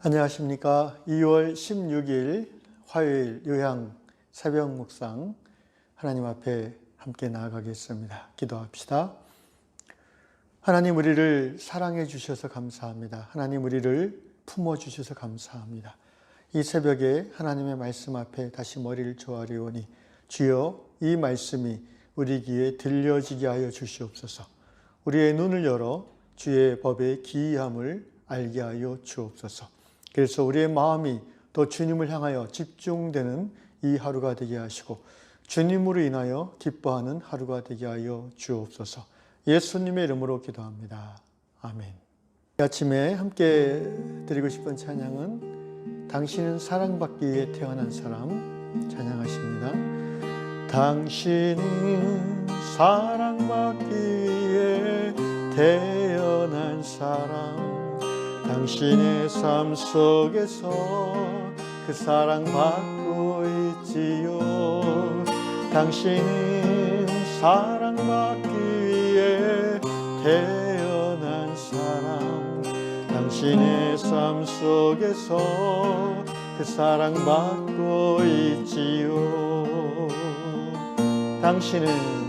안녕하십니까. 2월 16일 화요일 요양 새벽 묵상 하나님 앞에 함께 나아가겠습니다. 기도합시다. 하나님, 우리를 사랑해 주셔서 감사합니다. 하나님, 우리를 품어 주셔서 감사합니다. 이 새벽에 하나님의 말씀 앞에 다시 머리를 조아리오니 주여, 이 말씀이 우리 귀에 들려지게 하여 주시옵소서. 우리의 눈을 열어 주의 법의 기이함을 알게 하여 주옵소서. 그래서 우리의 마음이 또 주님을 향하여 집중되는 이 하루가 되게 하시고 주님으로 인하여 기뻐하는 하루가 되게 하여 주옵소서. 예수님의 이름으로 기도합니다. 아멘. 이 아침에 함께 드리고 싶은 찬양은 당신은 사랑받기 위해 태어난 사람 찬양하십니다. 당신은 사랑받기 위해 태어난 사람, 당신의 삶 속에서 그 사랑받고 있지요. 당신은 사랑받기 위해 태어난 사람, 당신의 삶 속에서 그 사랑받고 있지요. 당신은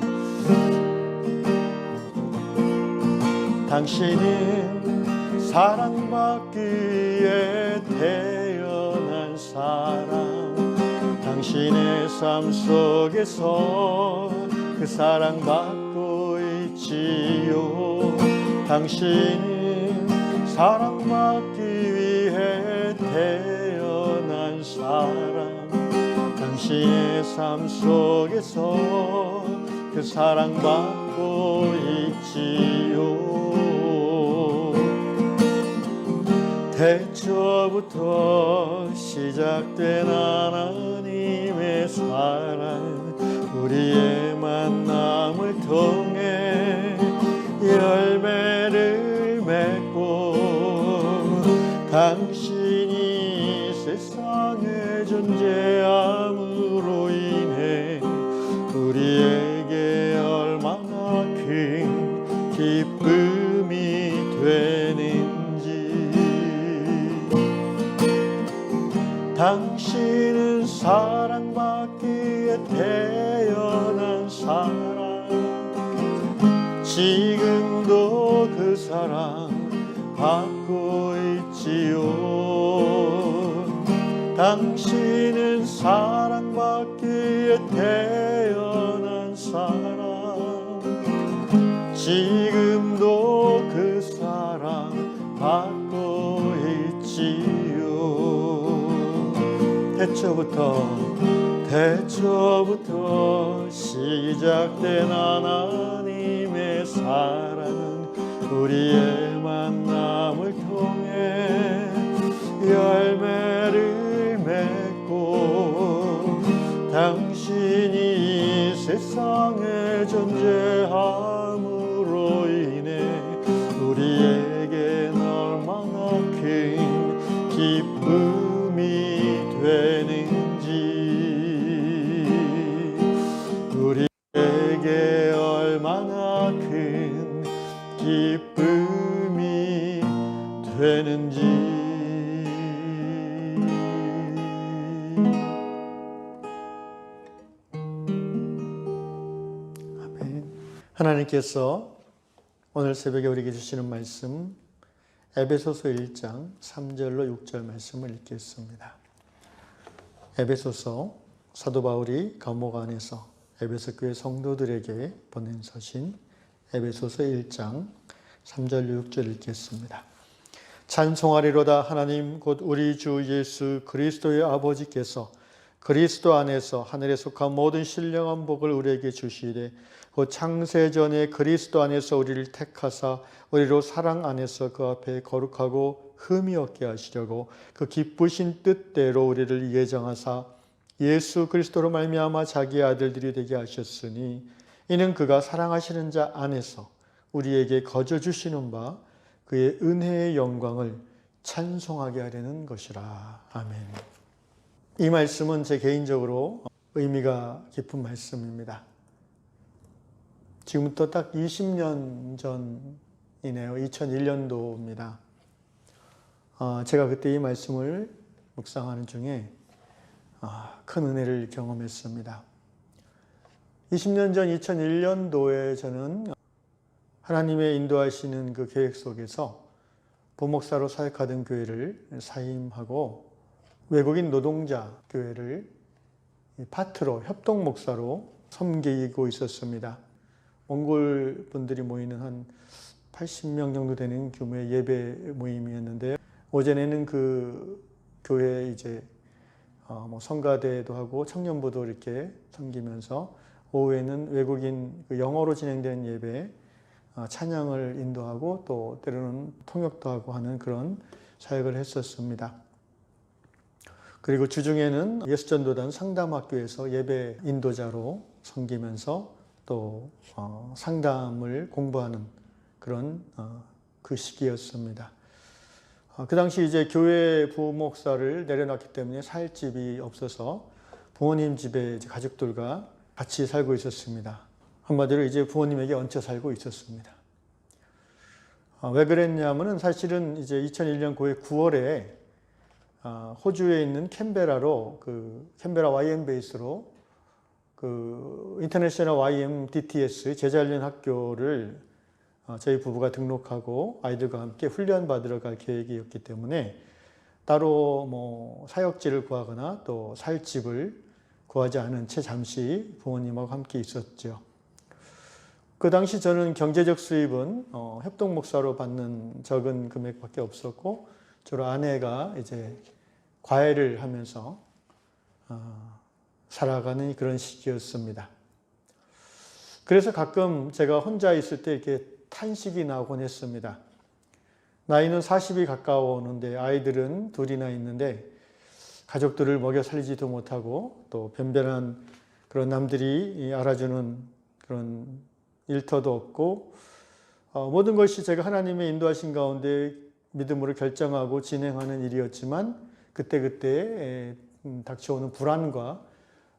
사랑받기 위해 태어난 사람, 당신의 삶 속에서 그 사랑받고 있지요. 당신은 사랑받기 위해 태어난 사람, 당신의 삶 속에서 그 사랑받고 있지요. 태초부터 시작된 하나님의 사랑, 우리의 만남을 통해 열매를 맺고 당신이 세상에 존재함으로 인해 우리에게 얼마나 큰 기쁨이 되는지. 당신은 사랑받기에 태어난 사람, 지금도 그 사랑 받고 있지요. 당신은 사랑받기에 태어난 사람, 지금도 그 사랑 받고 있지요. 태초부터 시작된 하나님의 사랑은 우리의 만남을 통해 열매를 맺고 당신이 세상에 존재함으로 인해 우리에겐 얼마나 큰 기쁨이 되는지, 우리에게 얼마나 큰 기쁨이 되는지. 아멘. 하나님께서 오늘 새벽에 우리에게 주시는 말씀 에베소서 1장 3절로 6절 말씀을 읽겠습니다. 에베소서, 사도 바울이 감옥 안에서 에베소 교회 성도들에게 보낸 서신 에베소서 1장 3절 6절 읽겠습니다. 찬송하리로다. 하나님 곧 우리 주 예수 그리스도의 아버지께서 그리스도 안에서 하늘에 속한 모든 신령한 복을 우리에게 주시되 곧 창세전에 그리스도 안에서 우리를 택하사 우리로 사랑 안에서 그 앞에 거룩하고 흠이 없게 하시려고 그 기쁘신 뜻대로 우리를 예정하사 예수 그리스도로 말미암아 자기의 아들들이 되게 하셨으니 이는 그가 사랑하시는 자 안에서 우리에게 거저 주시는 바 그의 은혜의 영광을 찬송하게 하려는 것이라. 아멘. 이 말씀은 제 개인적으로 의미가 깊은 말씀입니다. 지금부터 딱 20년 전이네요. 2001년도입니다. 제가 그때 이 말씀을 묵상하는 중에 큰 은혜를 경험했습니다. 20년 전 2001년도에 저는 하나님의 인도하시는 그 계획 속에서 부목사로 사역하던 교회를 사임하고 외국인 노동자 교회를 파트로 협동 목사로 섬기고 있었습니다. 몽골 분들이 모이는 한 80명 정도 되는 규모의 예배 모임이었는데, 오전에는 그 교회 이제 성가대도 하고 청년부도 이렇게 섬기면서, 오후에는 외국인 영어로 진행된 예배 찬양을 인도하고 또 때로는 통역도 하고 하는 그런 사역을 했었습니다. 그리고 주중에는 예수전도단 상담학교에서 예배 인도자로 섬기면서 또 상담을 공부하는 그런 그 시기였습니다. 그 당시 이제 교회 부목사를 내려놨기 때문에 살 집이 없어서 부모님 집에 이제 가족들과 같이 살고 있었습니다. 한마디로 이제 부모님에게 얹혀 살고 있었습니다. 왜 그랬냐면은 사실은 이제 2001년 9월에 호주에 있는 캔베라로 캔베라 YM 베이스로 인터내셔널 YM DTS 제자훈련 학교를 저희 부부가 등록하고 아이들과 함께 훈련 받으러 갈 계획이었기 때문에 따로 사역지를 구하거나 또 살 집을 구하지 않은 채 잠시 부모님하고 함께 있었죠. 그 당시 저는 경제적 수입은 협동 목사로 받는 적은 금액밖에 없었고, 주로 아내가 이제 과외를 하면서 살아가는 그런 시기였습니다. 그래서 가끔 제가 혼자 있을 때 이렇게 탄식이 나오곤 했습니다. 나이는 40이 가까워오는데 아이들은 둘이나 있는데 가족들을 먹여 살리지도 못하고 또 변변한 그런 남들이 알아주는 그런 일터도 없고, 모든 것이 제가 하나님의 인도하신 가운데 믿음으로 결정하고 진행하는 일이었지만 그때그때 닥쳐오는 불안과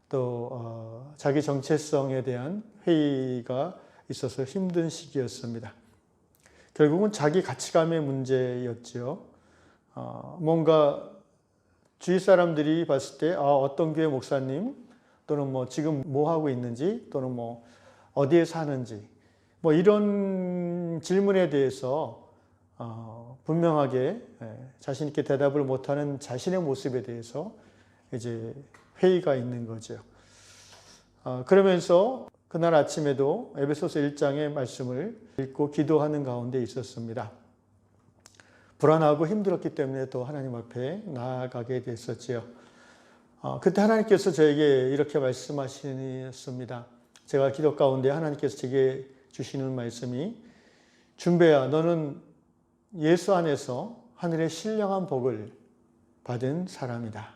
또 자기 정체성에 대한 회의가 있어서 힘든 시기였습니다. 결국은 자기 가치감의 문제였죠. 뭔가 주위 사람들이 봤을 때 어떤 교회 목사님 또는 지금 뭐 하고 있는지 또는 어디에 사는지 이런 질문에 대해서 분명하게 자신 있게 대답을 못하는 자신의 모습에 대해서 이제 회의가 있는 거죠. 그러면서 그날 아침에도 에베소서 1장의 말씀을 읽고 기도하는 가운데 있었습니다. 불안하고 힘들었기 때문에 또 하나님 앞에 나아가게 됐었지요. 그때 하나님께서 저에게 이렇게 말씀하셨습니다. 제가 기도 가운데 하나님께서 제게 주시는 말씀이, 준배야, 너는 예수 안에서 하늘의 신령한 복을 받은 사람이다.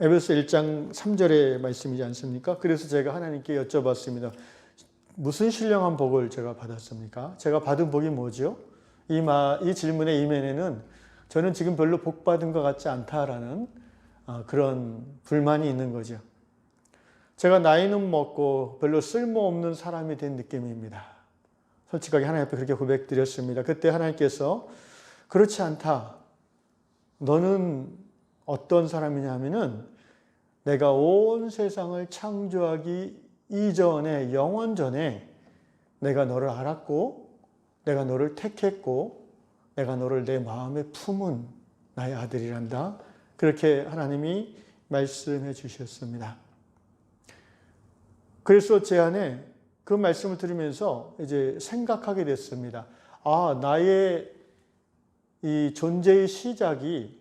에베소 1장 3절의 말씀이지 않습니까? 그래서 제가 하나님께 여쭤봤습니다. 무슨 신령한 복을 제가 받았습니까? 제가 받은 복이 뭐죠? 이 질문의 이면에는 저는 지금 별로 복 받은 것 같지 않다라는 그런 불만이 있는 거죠. 제가 나이는 먹고 별로 쓸모없는 사람이 된 느낌입니다. 솔직하게 하나님 앞에 그렇게 고백드렸습니다. 그때 하나님께서 그렇지 않다. 너는 어떤 사람이냐 하면은 내가 온 세상을 창조하기 이전에, 영원 전에 내가 너를 알았고 내가 너를 택했고 내가 너를 내 마음에 품은 나의 아들이란다. 그렇게 하나님이 말씀해 주셨습니다. 그래서 제 안에 그 말씀을 들으면서 이제 생각하게 됐습니다. 나의 이 존재의 시작이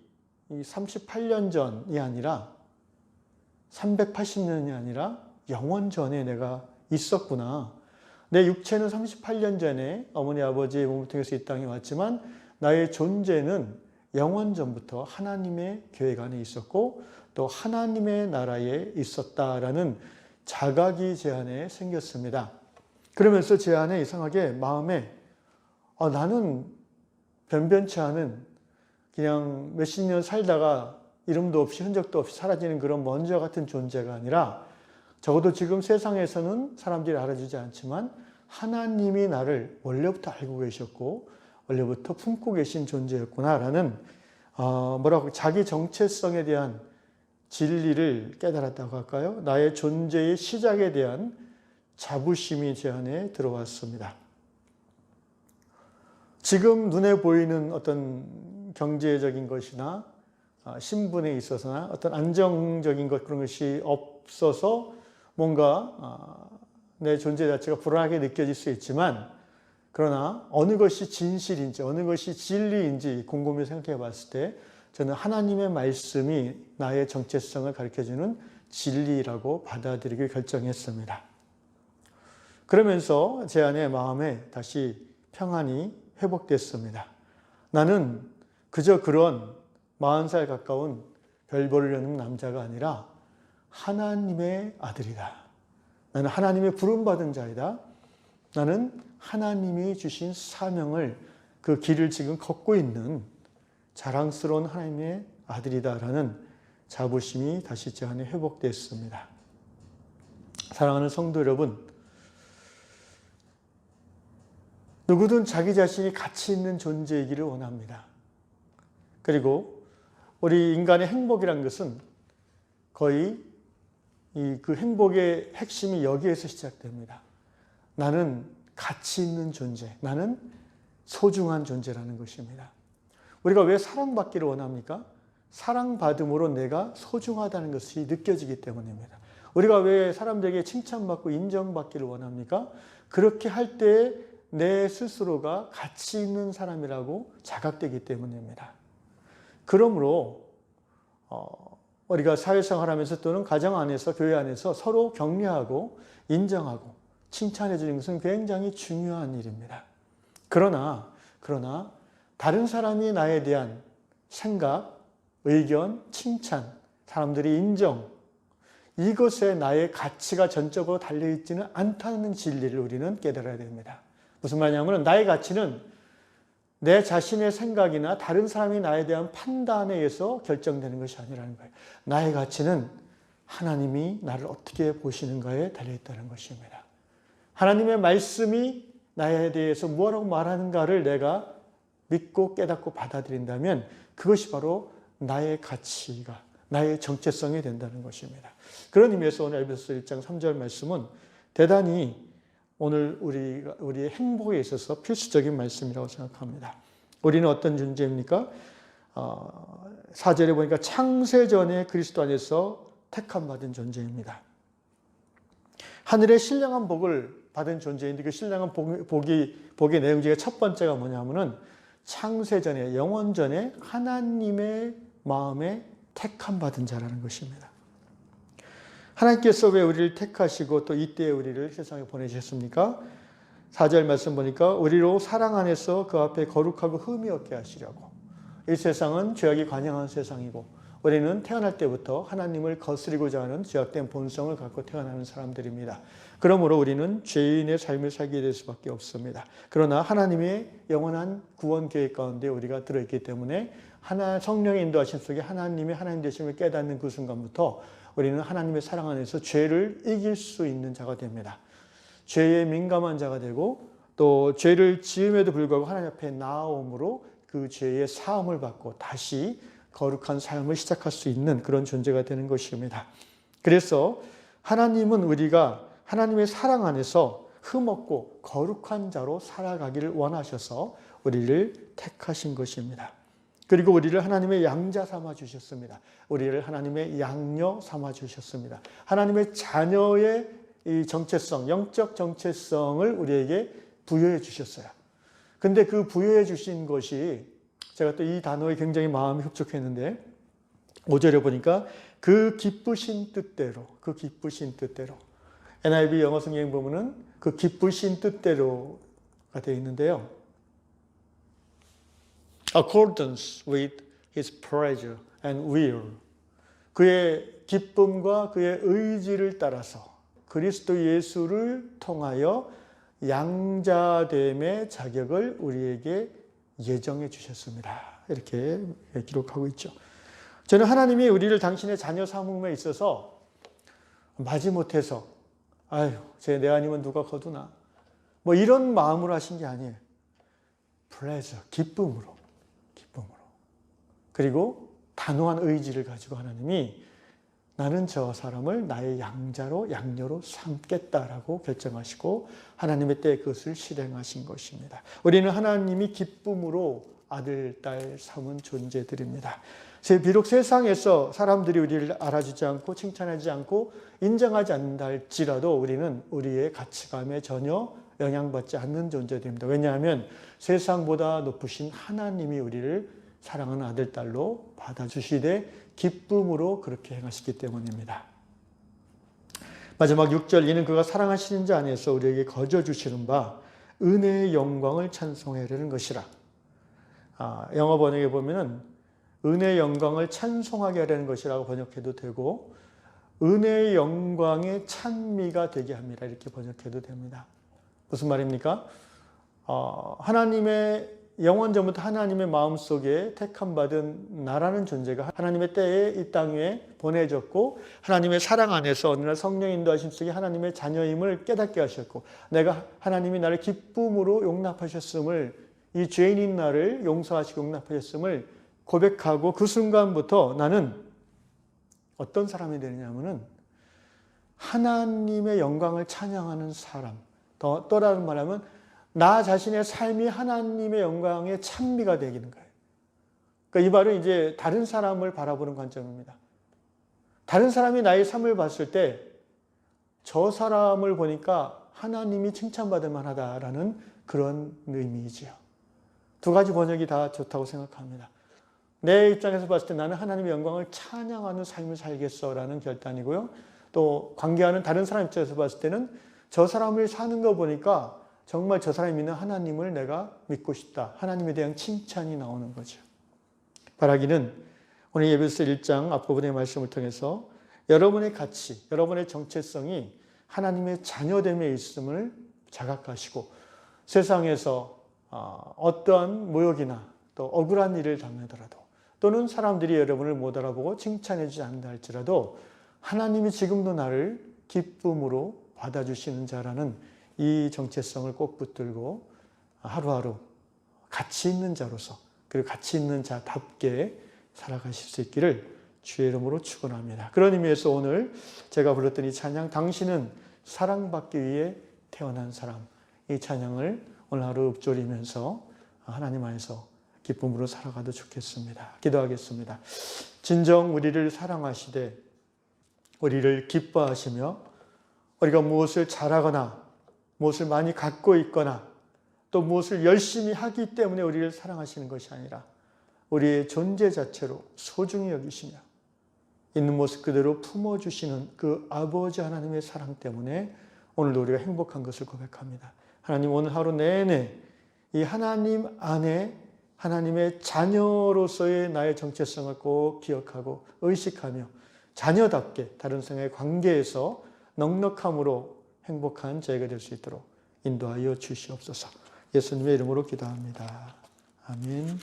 이 38년 전이 아니라 380년이 아니라 영원 전에 내가 있었구나. 내 육체는 38년 전에 어머니 아버지의 몸을 통해서 이 땅에 왔지만 나의 존재는 영원 전부터 하나님의 계획 안에 있었고 또 하나님의 나라에 있었다라는 자각이 제 안에 생겼습니다. 그러면서 제 안에 이상하게 마음에 나는 변변치 않은 그냥 몇십 년 살다가 이름도 없이 흔적도 없이 사라지는 그런 먼저 같은 존재가 아니라 적어도 지금 세상에서는 사람들이 알아주지 않지만 하나님이 나를 원래부터 알고 계셨고 원래부터 품고 계신 존재였구나라는 자기 정체성에 대한 진리를 깨달았다고 할까요? 나의 존재의 시작에 대한 자부심이 제 안에 들어왔습니다. 지금 눈에 보이는 어떤 경제적인 것이나 신분에 있어서나 어떤 안정적인 것 그런 것이 없어서 뭔가 내 존재 자체가 불안하게 느껴질 수 있지만 그러나 어느 것이 진실인지 어느 것이 진리인지 곰곰이 생각해 봤을 때 저는 하나님의 말씀이 나의 정체성을 가르쳐주는 진리라고 받아들이기 결정했습니다. 그러면서 제 안의 마음에 다시 평안이 회복됐습니다. 나는 그저 그런 40살 가까운 별 보려는 남자가 아니라 하나님의 아들이다. 나는 하나님의 부름받은 자이다. 나는 하나님이 주신 사명을 그 길을 지금 걷고 있는 자랑스러운 하나님의 아들이다라는 자부심이 다시 제 안에 회복됐습니다. 사랑하는 성도 여러분, 누구든 자기 자신이 가치 있는 존재이기를 원합니다. 그리고 우리 인간의 행복이란 것은 거의 그 행복의 핵심이 여기에서 시작됩니다. 나는 가치 있는 존재, 나는 소중한 존재라는 것입니다. 우리가 왜 사랑받기를 원합니까? 사랑받음으로 내가 소중하다는 것이 느껴지기 때문입니다. 우리가 왜 사람들에게 칭찬받고 인정받기를 원합니까? 그렇게 할 때 내 스스로가 가치 있는 사람이라고 자각되기 때문입니다. 그러므로 우리가 사회생활하면서 또는 가정 안에서 교회 안에서 서로 격려하고 인정하고 칭찬해 주는 것은 굉장히 중요한 일입니다. 그러나 다른 사람이 나에 대한 생각, 의견, 칭찬, 사람들이 인정, 이것에 나의 가치가 전적으로 달려있지는 않다는 진리를 우리는 깨달아야 됩니다. 무슨 말이냐면 나의 가치는 내 자신의 생각이나 다른 사람이 나에 대한 판단에 의해서 결정되는 것이 아니라는 거예요. 나의 가치는 하나님이 나를 어떻게 보시는가에 달려있다는 것입니다. 하나님의 말씀이 나에 대해서 무엇라고 말하는가를 내가 믿고 깨닫고 받아들인다면 그것이 바로 나의 가치가, 나의 정체성이 된다는 것입니다. 그런 의미에서 오늘 에베소서 1장 3절 말씀은 대단히 오늘 우리의 행복에 있어서 필수적인 말씀이라고 생각합니다. 우리는 어떤 존재입니까? 4절에 보니까 창세전에 그리스도 안에서 택함받은 존재입니다. 하늘의 신령한 복을 받은 존재인데 그 신령한 복의 내용 중에 첫 번째가 뭐냐면은 창세전에 영원전에 하나님의 마음에 택함받은 자라는 것입니다. 하나님께서 왜 우리를 택하시고 또 이때에 우리를 세상에 보내주셨습니까? 4절 말씀 보니까 우리로 사랑 안에서 그 앞에 거룩하고 흠이 없게 하시려고. 이 세상은 죄악이 관영한 세상이고 우리는 태어날 때부터 하나님을 거스리고자 하는 죄악된 본성을 갖고 태어나는 사람들입니다. 그러므로 우리는 죄인의 삶을 살게 될 수밖에 없습니다. 그러나 하나님의 영원한 구원 계획 가운데 우리가 들어있기 때문에 성령의 인도하심 속에 하나님의 하나님 되심을 깨닫는 그 순간부터 우리는 하나님의 사랑 안에서 죄를 이길 수 있는 자가 됩니다. 죄에 민감한 자가 되고 또 죄를 지음에도 불구하고 하나님 앞에 나아옴으로 그 죄의 사함을 받고 다시 거룩한 삶을 시작할 수 있는 그런 존재가 되는 것입니다. 그래서 하나님은 우리가 하나님의 사랑 안에서 흠없고 거룩한 자로 살아가기를 원하셔서 우리를 택하신 것입니다. 그리고 우리를 하나님의 양자 삼아 주셨습니다. 우리를 하나님의 양녀 삼아 주셨습니다. 하나님의 자녀의 이 정체성, 영적 정체성을 우리에게 부여해 주셨어요. 근데 그 부여해 주신 것이 제가 또 이 단어에 굉장히 마음이 흡족했는데 5절에 보니까 그 기쁘신 뜻대로 NIV 영어 성경 보면은 그 기쁘신 뜻대로가 되어 있는데요. accordance with his pleasure and will. 그의 기쁨과 그의 의지를 따라서 그리스도 예수를 통하여 양자됨의 자격을 우리에게 예정해 주셨습니다. 이렇게 기록하고 있죠. 저는 하나님이 우리를 당신의 자녀 삼음에 있어서 마지못해서 아유, 내 아니면 누가 거두나 뭐 이런 마음으로 하신 게 아니에요. pleasure, 기쁨으로. 그리고 단호한 의지를 가지고 하나님이 나는 저 사람을 나의 양녀로 삼겠다라고 결정하시고 하나님의 때에 그것을 실행하신 것입니다. 우리는 하나님이 기쁨으로 아들, 딸 삼은 존재들입니다. 비록 세상에서 사람들이 우리를 알아주지 않고 칭찬하지 않고 인정하지 않는다 할지라도 우리는 우리의 가치감에 전혀 영향받지 않는 존재들입니다. 왜냐하면 세상보다 높으신 하나님이 우리를 사랑하는 아들, 딸로 받아주시되 기쁨으로 그렇게 행하시기 때문입니다. 마지막 6절, 이는 그가 사랑하시는 자 안에서 우리에게 거저 주시는 바 은혜의 영광을 찬송하려는 것이라. 영어 번역에 보면은 은혜의 영광을 찬송하게 하려는 것이라고 번역해도 되고 은혜의 영광의 찬미가 되게 합니다. 이렇게 번역해도 됩니다. 무슨 말입니까? 하나님의 영원전부터 하나님의 마음속에 택함받은 나라는 존재가 하나님의 때에 이 땅 위에 보내졌고 하나님의 사랑 안에서 어느 날 성령 인도하심 속에 하나님의 자녀임을 깨닫게 하셨고 내가 하나님이 나를 기쁨으로 용납하셨음을 이 죄인인 나를 용서하시고 용납하셨음을 고백하고 그 순간부터 나는 어떤 사람이 되느냐면은 하나님의 영광을 찬양하는 사람. 더 다른 말하면 나 자신의 삶이 하나님의 영광의 찬미가 되기는 거예요. 그러니까 이 말은 이제 다른 사람을 바라보는 관점입니다. 다른 사람이 나의 삶을 봤을 때 저 사람을 보니까 하나님이 칭찬받을 만하다라는 그런 의미이지요. 두 가지 번역이 다 좋다고 생각합니다. 내 입장에서 봤을 때 나는 하나님의 영광을 찬양하는 삶을 살겠어라는 결단이고요. 또 관계하는 다른 사람 입장에서 봤을 때는 저 사람을 사는 거 보니까 정말 저 사람이 믿는 하나님을 내가 믿고 싶다. 하나님에 대한 칭찬이 나오는 거죠. 바라기는 오늘 에베소 1장 앞부분의 말씀을 통해서 여러분의 가치, 여러분의 정체성이 하나님의 자녀됨에 있음을 자각하시고 세상에서 어떠한 모욕이나 또 억울한 일을 당하더라도 또는 사람들이 여러분을 못 알아보고 칭찬해 주지 않는다 할지라도 하나님이 지금도 나를 기쁨으로 받아주시는 자라는 이 정체성을 꼭 붙들고 하루하루 가치 있는 자로서 그리고 가치 있는 자답게 살아가실 수 있기를 주의 이름으로 축원합니다. 그런 의미에서 오늘 제가 불렀던 이 찬양 당신은 사랑받기 위해 태어난 사람 이 찬양을 오늘 하루 읊조리면서 하나님 안에서 기쁨으로 살아가도 좋겠습니다. 기도하겠습니다. 진정 우리를 사랑하시되 우리를 기뻐하시며 우리가 무엇을 잘하거나 무엇을 많이 갖고 있거나 또 무엇을 열심히 하기 때문에 우리를 사랑하시는 것이 아니라 우리의 존재 자체로 소중히 여기시며 있는 모습 그대로 품어주시는 그 아버지 하나님의 사랑 때문에 오늘도 우리가 행복한 것을 고백합니다. 하나님 오늘 하루 내내 이 하나님 안에 하나님의 자녀로서의 나의 정체성을 꼭 기억하고 의식하며 자녀답게 다른 사람의 관계에서 넉넉함으로 행복한 저희가 될 수 있도록 인도하여 주시옵소서. 예수님의 이름으로 기도합니다. 아멘.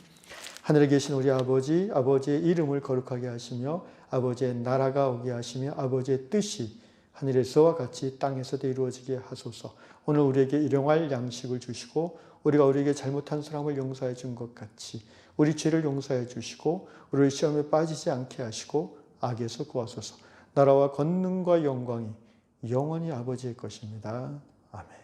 하늘에 계신 우리 아버지, 아버지의 이름을 거룩하게 하시며 아버지의 나라가 오게 하시며 아버지의 뜻이 하늘에서와 같이 땅에서도 이루어지게 하소서. 오늘 우리에게 일용할 양식을 주시고 우리가 우리에게 잘못한 사람을 용서해 준 것 같이 우리 죄를 용서해 주시고 우리를 시험에 빠지지 않게 하시고 악에서 구하소서. 나라와 권능과 영광이 영원히 아버지의 것입니다. 아멘.